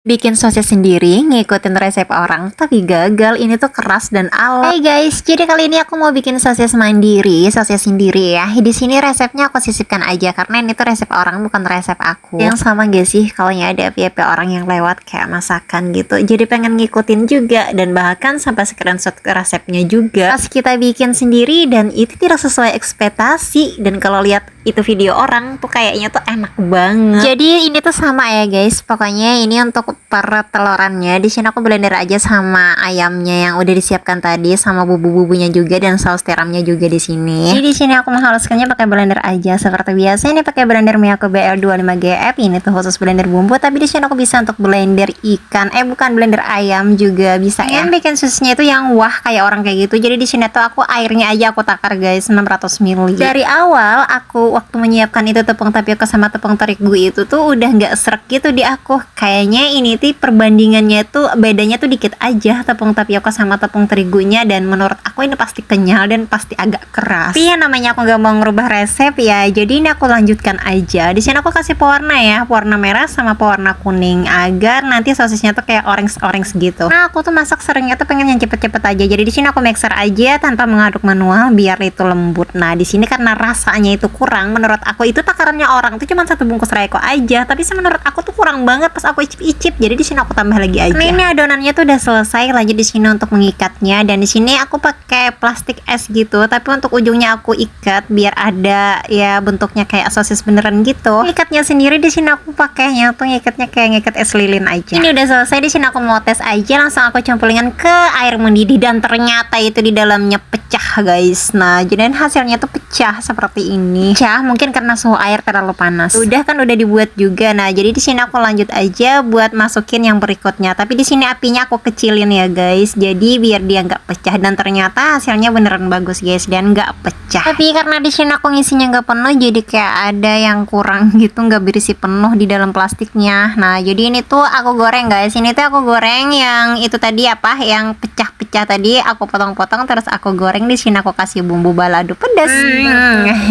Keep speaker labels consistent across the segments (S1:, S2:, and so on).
S1: Bikin sosis sendiri, ngikutin resep orang, tapi gagal. Ini tuh keras dan alot. Hey guys, jadi kali ini aku mau bikin sosis mandiri, sosis sendiri ya. Di sini resepnya aku sisipkan aja karena ini tuh resep orang, bukan resep aku. Yang sama gak sih kalau ada FYP orang yang lewat kayak masakan gitu. Jadi pengen ngikutin juga dan bahkan sampai screenshot ke resepnya juga. Pas kita bikin sendiri dan itu tidak sesuai ekspektasi, dan kalau lihat itu video orang tuh kayaknya tuh enak banget. Jadi ini tuh sama ya guys. Pokoknya ini untuk petelorannya. Di sini aku blender aja sama ayamnya yang udah disiapkan tadi, sama bumbu-bumbunya juga dan saus tiramnya juga di sini. Jadi di sini aku menghaluskannya pakai blender aja seperti biasa. Ini pakai blender Miyako BL25GF. Ini tuh khusus blender bumbu, tapi di sini aku bisa untuk blender ikan. Bukan blender ayam juga bisa ya. Bikin susnya itu yang wah kayak orang kayak gitu. Jadi di sini tuh aku airnya aja aku takar guys 600 ml. Dari awal aku waktu menyiapkan itu tepung tapioka sama tepung terigu itu tuh udah nggak srek gitu di aku. Kayaknya ini tuh perbandingannya tuh bedanya tuh dikit aja tepung tapioka sama tepung terigunya, dan menurut aku ini pasti kenyal dan pasti agak keras. Tapi ya namanya aku nggak mau ngerubah resep ya, jadi ini aku lanjutkan aja. Di sini aku kasih pewarna ya, pewarna merah sama pewarna kuning agar nanti sosisnya tuh kayak orange gitu. Nah aku tuh masak seringnya tuh pengen yang cepet-cepet aja, jadi di sini aku mixer aja tanpa mengaduk manual biar itu lembut. Nah di sini karena rasanya itu kurang, menurut aku itu takarannya orang tuh cuma 1 bungkus Rayco aja, tapi menurut aku tuh kurang banget pas aku icip-icip. Jadi di sini aku tambah lagi aja. Nah ini adonannya tuh udah selesai, lanjut di sini untuk mengikatnya, dan di sini aku pakai plastik es gitu, tapi untuk ujungnya aku ikat biar ada ya bentuknya kayak sosis beneran gitu. Ikatnya sendiri di sini aku pakainya tuh ngikatnya kayak ngikat es lilin aja. Ini udah selesai, di sini aku mau tes aja, langsung aku campurin ke air mendidih dan ternyata itu di dalamnya pecah guys. Nah jadi hasilnya tuh pecah seperti ini. Pecah mungkin karena suhu air terlalu panas. Udah kan udah dibuat juga. Nah jadi di sini aku lanjut aja buat masukin yang berikutnya, tapi di sini apinya aku kecilin ya guys, jadi biar dia nggak pecah, dan ternyata hasilnya beneran bagus guys dan nggak pecah. Tapi karena di sini aku ngisinya nggak penuh, jadi kayak ada yang kurang gitu, nggak berisi penuh di dalam plastiknya. Nah jadi ini tuh aku goreng guys. Ini tuh aku goreng yang itu tadi apa, yang pecah-pecah tadi aku potong-potong terus aku goreng. Di sini aku kasih bumbu balado pedas.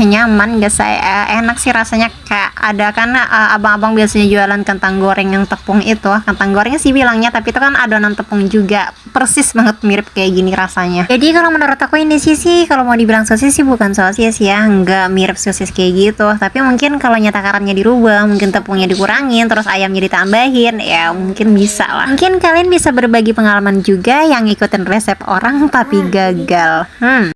S1: Nyaman guys, saya enak sih rasanya. Kayak ada kan abang-abang biasanya jualan kentang goreng yang tepung itu, kentang gorengnya sih bilangnya, tapi itu kan adonan tepung juga, persis banget mirip kayak gini rasanya. Jadi kalau menurut aku ini sih kalau mau dibilang sosis sih bukan sosis ya, nggak mirip sosis kayak gitu, tapi mungkin kalau takarannya dirubah, mungkin tepungnya dikurangin terus ayamnya ditambahin, ya mungkin bisa lah. Mungkin kalian bisa berbagi pengalaman juga yang ngikutin resep orang tapi gagal.